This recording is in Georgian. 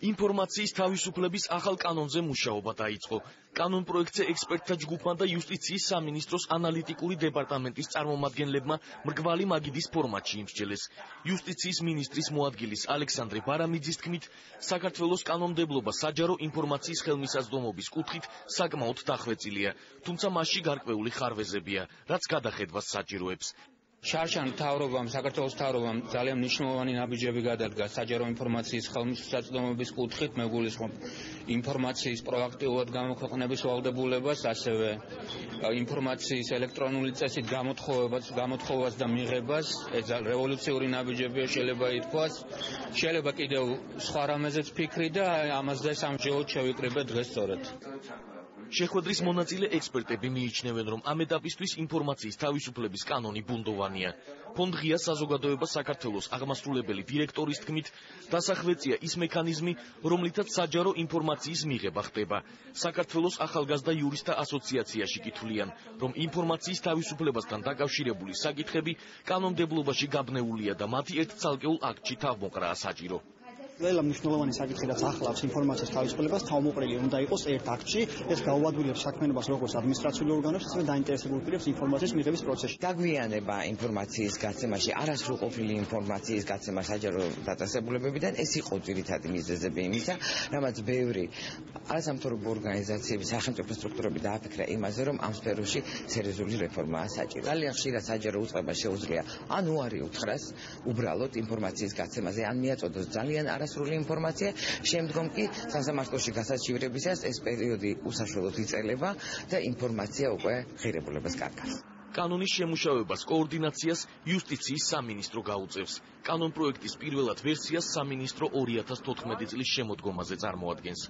ინფორმაციის თავისუფლების ახალ კანონზე მუშაობა დაიწყო. კანონ პროექტზე ექსპერტთა ჯგუფმა და იუსტიციის სამინისტროს ანალიტიკური დეპარტამენტის წარმომადგენლებმა მრგვალი მაგიდის ფორმატში იმსჯელეს. იუსტიციის მინისტრის მოადგილის ალექსანდრე ბარამიძის თქმით, საქართველოს კანონმდებლობა საჯარო ინფორმაციის ხელმისაწვდომობის კუთხით საკმაოდ დახვეწილია, თუმცა მასში გარკვეული ხარვეზებია, რაც გადახედვას საჭიროებს. შარშან მთავრობამ, საქართველოს მთავრობამ ძალიან მნიშვნელოვანი ნაბიჯები გადადგა საჯარო ინფორმაციის ხელმისაწვდომობის კუთხით, მეგულისხმობ ინფორმაციის პროაქტიულად გამოქვეყნების ვალდებულებას, ასევე ინფორმაციის ელექტრონული წესით გამოთხოვებას და მიღებას, ეს რევოლუციური ნაბიჯებია შეიძლება ითქვას. შეიძლება კიდევ სხვა რამეზეც ფიქრი და ამაზე სამჯეროდ შევიკრიბე დღეს სწორედ. შეხვედრის მონაწილე ექსპერტები მიიჩნევენ, რომ ამ ეტაპისთვის ინფორმაციის თავისუფლების კანონი ბუნდოვანია. ფონდ ღია საზოგადოება საქართველოს აღმასრულებელი დირექტორის თქმით, დასახვეწია ის მექანიზმი, რომლითაც საჯარო ინფორმაციის მიღება ხდება. საქართველოს ახალგაზრდა იურისტთა ასოციაციაში კითხულიან, რომ ინფორმაციის თავისუფლებასთან დაკავშირებული საკითხები კანონმდებლობაში გაბნეულია და მათი ერთ ცალკეულ აქტში თავმოყრაა საჭირო. ყველა მნიშვნელოვანი საკითხი, რაც ახლავს ინფორმაციის თავისუფლებას, თავმოყრილი უნდა იყოს ერთ აქტში. ეს გაუადვილებს საქმიანობას როგორც ადმინისტრაციულ ორგანოებს, ასევე დაინტერესებულ პირებს ინფორმაციის მიღების პროცესში. გაგვიანება ინფორმაციის გაცემაში, არასრულყოფილი ინფორმაციის გაცემა საჯარო დაწესებულებებიდან, ეს იყო ძირითადი მიზეზები იმისა, რამაც ბევრი არასამთავრობო ორგანიზაციების, სახელმწიფო სტრუქტურები დააფიქრა იმაზე, რომ ამ სფეროში სერიოზული რეფორმაა საჭირო. ძალიან ხშირად საჯარო უწყება შეუძლია ან უარი უთხრას უბრალოდ ინფორმაციის გაცემაზე, ან მიაწოდოს ძალიან არასრული ინფორმაცია, შემდგომ კი სასამართლოში გასაჩივრებისას ეს პერიოდი უსაშველოდ იწელება და ინფორმაცია უკვე ღირებულებას კარგავს. კანონის შემუშავებას კოორდინაციას იუსტიციის სამინისტრო გაუწევს. კანონ პროექტის პირველად ვერსიას სამინისტრო 2014 წლის შემოდგომაზე წარმოადგენს.